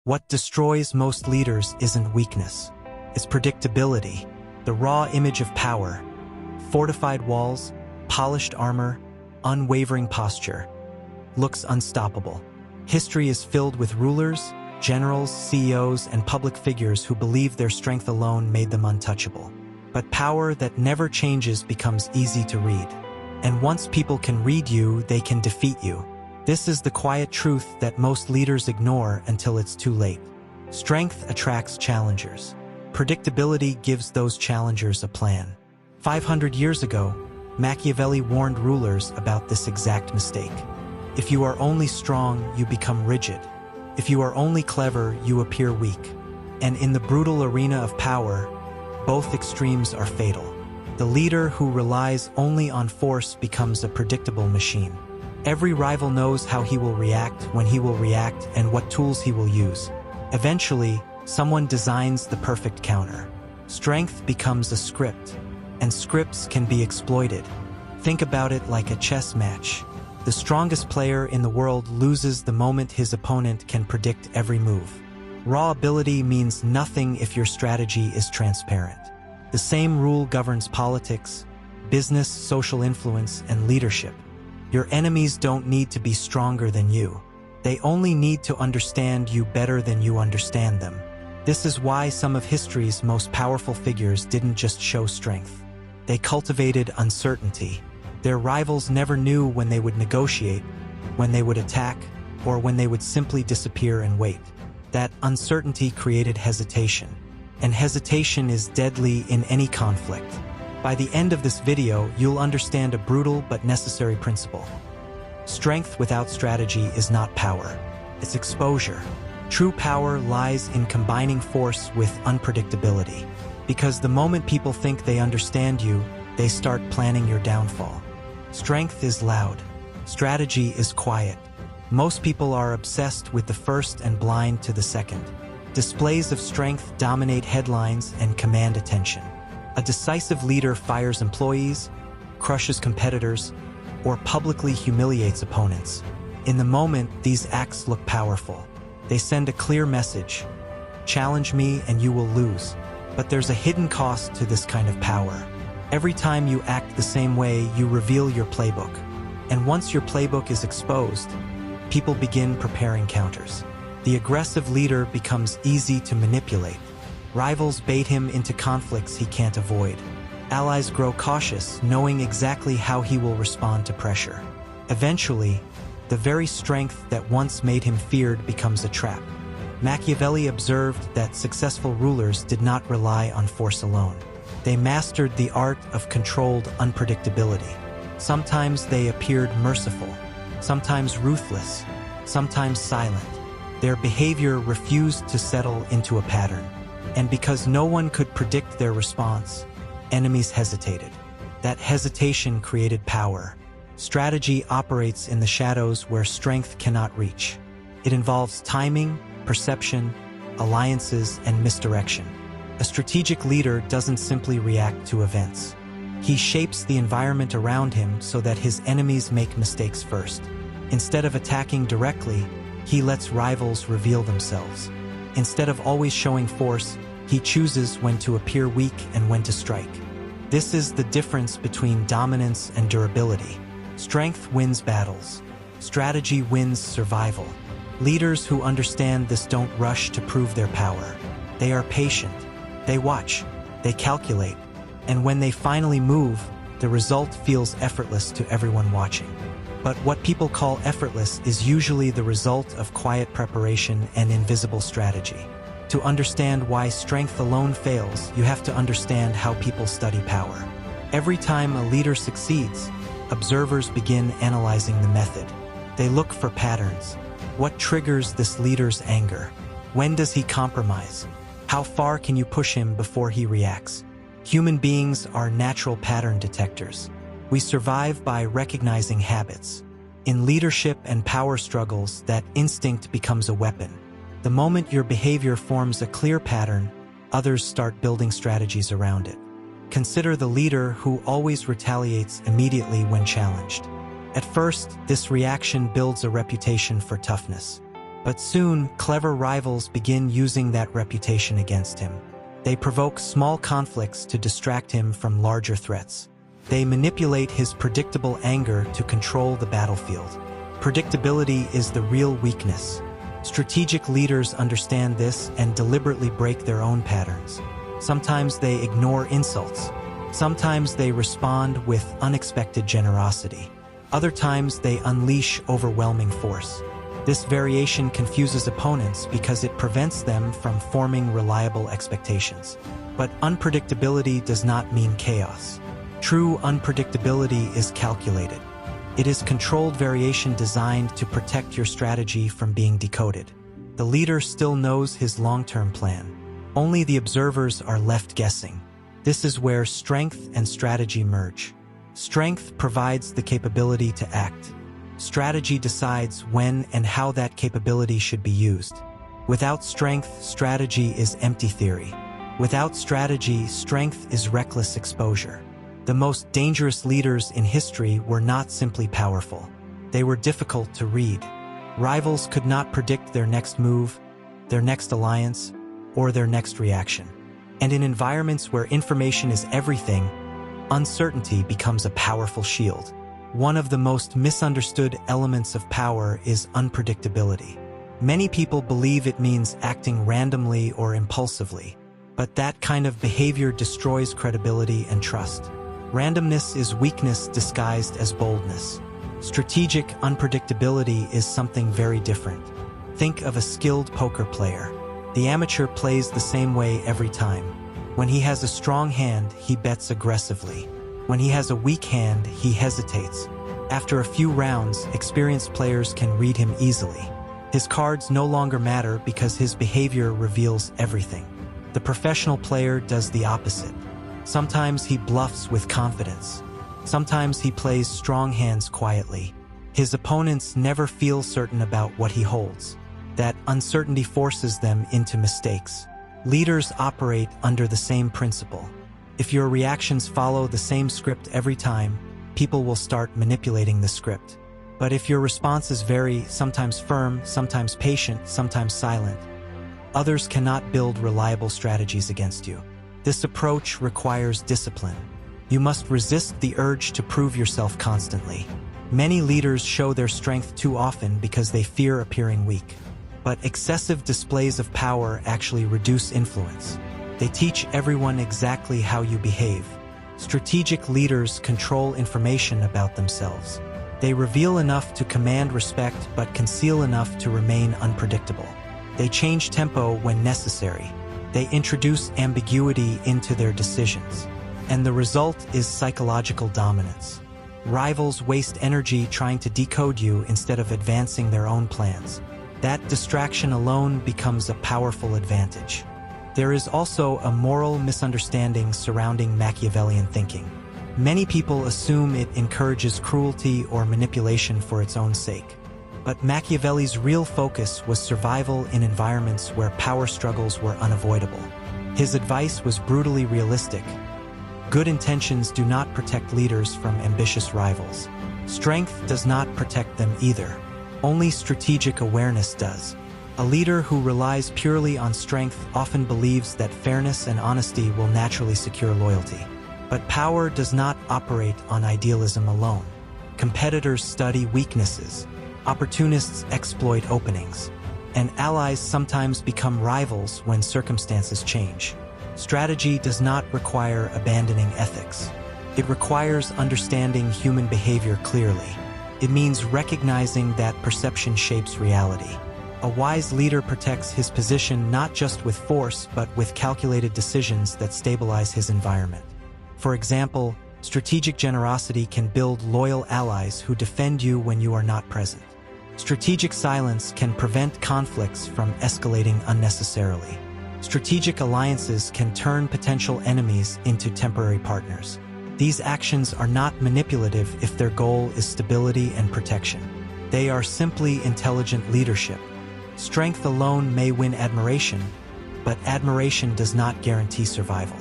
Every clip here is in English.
What destroys most leaders isn't weakness. It's predictability, the raw image of power. Fortified walls, polished armor, unwavering posture. Looks unstoppable. History is filled with rulers, generals, CEOs, and public figures who believed their strength alone made them untouchable. But power that never changes becomes easy to read. And once people can read you, they can defeat you. This is the quiet truth that most leaders ignore until it's too late. Strength attracts challengers. Predictability gives those challengers a plan. 500 years ago, Machiavelli warned rulers about this exact mistake. If you are only strong, you become rigid. If you are only clever, you appear weak. And in the brutal arena of power, both extremes are fatal. The leader who relies only on force becomes a predictable machine. Every rival knows how he will react, when he will react, and what tools he will use. Eventually, someone designs the perfect counter. Strength becomes a script, and scripts can be exploited. Think about it like a chess match. The strongest player in the world loses the moment his opponent can predict every move. Raw ability means nothing if your strategy is transparent. The same rule governs politics, business, social influence, and leadership. Your enemies don't need to be stronger than you. They only need to understand you better than you understand them. This is why some of history's most powerful figures didn't just show strength. They cultivated uncertainty. Their rivals never knew when they would negotiate, when they would attack, or when they would simply disappear and wait. That uncertainty created hesitation. And hesitation is deadly in any conflict. By the end of this video, you'll understand a brutal but necessary principle. Strength without strategy is not power. It's exposure. True power lies in combining force with unpredictability. Because the moment people think they understand you, they start planning your downfall. Strength is loud. Strategy is quiet. Most people are obsessed with the first and blind to the second. Displays of strength dominate headlines and command attention. A decisive leader fires employees, crushes competitors, or publicly humiliates opponents. In the moment, these acts look powerful. They send a clear message: challenge me and you will lose. But there's a hidden cost to this kind of power. Every time you act the same way, you reveal your playbook. And once your playbook is exposed, people begin preparing counters. The aggressive leader becomes easy to manipulate. Rivals bait him into conflicts he can't avoid. Allies grow cautious, knowing exactly how he will respond to pressure. Eventually, the very strength that once made him feared becomes a trap. Machiavelli observed that successful rulers did not rely on force alone. They mastered the art of controlled unpredictability. Sometimes they appeared merciful, sometimes ruthless, sometimes silent. Their behavior refused to settle into a pattern. And because no one could predict their response, enemies hesitated. That hesitation created power. Strategy operates in the shadows where strength cannot reach. It involves timing, perception, alliances, and misdirection. A strategic leader doesn't simply react to events. He shapes the environment around him so that his enemies make mistakes first. Instead of attacking directly, he lets rivals reveal themselves. Instead of always showing force, he chooses when to appear weak and when to strike. This is the difference between dominance and durability. Strength wins battles. Strategy wins survival. Leaders who understand this don't rush to prove their power. They are patient. They watch. They calculate. And when they finally move, the result feels effortless to everyone watching. But what people call effortless is usually the result of quiet preparation and invisible strategy. To understand why strength alone fails, you have to understand how people study power. Every time a leader succeeds, observers begin analyzing the method. They look for patterns. What triggers this leader's anger? When does he compromise? How far can you push him before he reacts? Human beings are natural pattern detectors. We survive by recognizing habits. In leadership and power struggles, that instinct becomes a weapon. The moment your behavior forms a clear pattern, others start building strategies around it. Consider the leader who always retaliates immediately when challenged. At first, this reaction builds a reputation for toughness. But soon, clever rivals begin using that reputation against him. They provoke small conflicts to distract him from larger threats. They manipulate his predictable anger to control the battlefield. Predictability is the real weakness. Strategic leaders understand this and deliberately break their own patterns. Sometimes they ignore insults. Sometimes they respond with unexpected generosity. Other times they unleash overwhelming force. This variation confuses opponents because it prevents them from forming reliable expectations. But unpredictability does not mean chaos. True unpredictability is calculated. It is controlled variation designed to protect your strategy from being decoded. The leader still knows his long-term plan. Only the observers are left guessing. This is where strength and strategy merge. Strength provides the capability to act. Strategy decides when and how that capability should be used. Without strength, strategy is empty theory. Without strategy, strength is reckless exposure. The most dangerous leaders in history were not simply powerful. They were difficult to read. Rivals could not predict their next move, their next alliance, or their next reaction. And in environments where information is everything, uncertainty becomes a powerful shield. One of the most misunderstood elements of power is unpredictability. Many people believe it means acting randomly or impulsively, but that kind of behavior destroys credibility and trust. Randomness is weakness disguised as boldness. Strategic unpredictability is something very different. Think of a skilled poker player. The amateur plays the same way every time. When he has a strong hand, he bets aggressively. When he has a weak hand, he hesitates. After a few rounds, experienced players can read him easily. His cards no longer matter because his behavior reveals everything. The professional player does the opposite. Sometimes he bluffs with confidence. Sometimes he plays strong hands quietly. His opponents never feel certain about what he holds. That uncertainty forces them into mistakes. Leaders operate under the same principle. If your reactions follow the same script every time, people will start manipulating the script. But if your responses vary, sometimes firm, sometimes patient, sometimes silent, others cannot build reliable strategies against you. This approach requires discipline. You must resist the urge to prove yourself constantly. Many leaders show their strength too often because they fear appearing weak. But excessive displays of power actually reduce influence. They teach everyone exactly how you behave. Strategic leaders control information about themselves. They reveal enough to command respect but conceal enough to remain unpredictable. They change tempo when necessary. They introduce ambiguity into their decisions. And the result is psychological dominance. Rivals waste energy trying to decode you instead of advancing their own plans. That distraction alone becomes a powerful advantage. There is also a moral misunderstanding surrounding Machiavellian thinking. Many people assume it encourages cruelty or manipulation for its own sake. But Machiavelli's real focus was survival in environments where power struggles were unavoidable. His advice was brutally realistic. Good intentions do not protect leaders from ambitious rivals. Strength does not protect them either. Only strategic awareness does. A leader who relies purely on strength often believes that fairness and honesty will naturally secure loyalty. But power does not operate on idealism alone. Competitors study weaknesses. Opportunists exploit openings. And allies sometimes become rivals when circumstances change. Strategy does not require abandoning ethics. It requires understanding human behavior clearly. It means recognizing that perception shapes reality. A wise leader protects his position not just with force, but with calculated decisions that stabilize his environment. For example, strategic generosity can build loyal allies who defend you when you are not present. Strategic silence can prevent conflicts from escalating unnecessarily. Strategic alliances can turn potential enemies into temporary partners. These actions are not manipulative if their goal is stability and protection. They are simply intelligent leadership. Strength alone may win admiration, but admiration does not guarantee survival.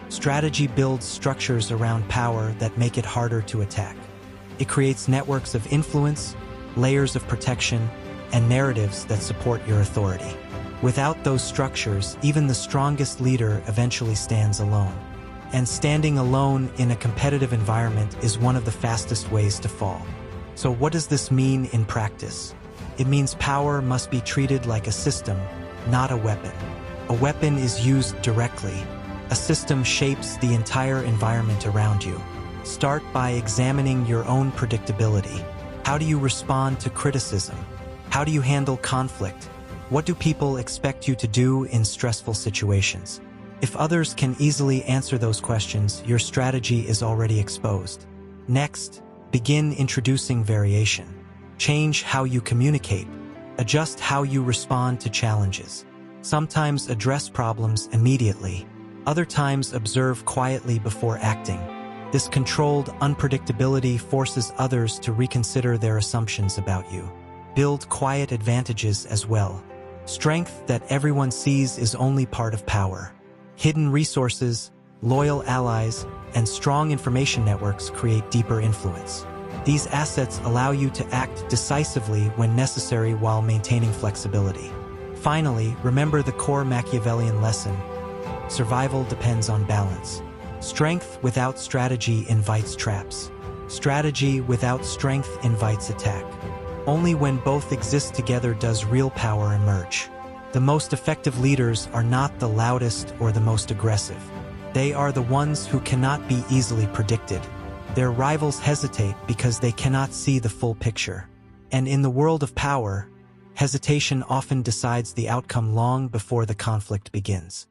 Strategy builds structures around power that make it harder to attack. It creates networks of influence, layers of protection, and narratives that support your authority. Without those structures, even the strongest leader eventually stands alone. And standing alone in a competitive environment is one of the fastest ways to fall. So what does this mean in practice? It means power must be treated like a system, not a weapon. A weapon is used directly. A system shapes the entire environment around you. Start by examining your own predictability. How do you respond to criticism? How do you handle conflict? What do people expect you to do in stressful situations? If others can easily answer those questions, your strategy is already exposed. Next, begin introducing variation. Change how you communicate. Adjust how you respond to challenges. Sometimes address problems immediately. Other times observe quietly before acting. This controlled unpredictability forces others to reconsider their assumptions about you. Build quiet advantages as well. Strength that everyone sees is only part of power. Hidden resources, loyal allies, and strong information networks create deeper influence. These assets allow you to act decisively when necessary while maintaining flexibility. Finally, remember the core Machiavellian lesson. Survival depends on balance. Strength without strategy invites traps. Strategy without strength invites attack. Only when both exist together does real power emerge. The most effective leaders are not the loudest or the most aggressive. They are the ones who cannot be easily predicted. Their rivals hesitate because they cannot see the full picture. And in the world of power, hesitation often decides the outcome long before the conflict begins.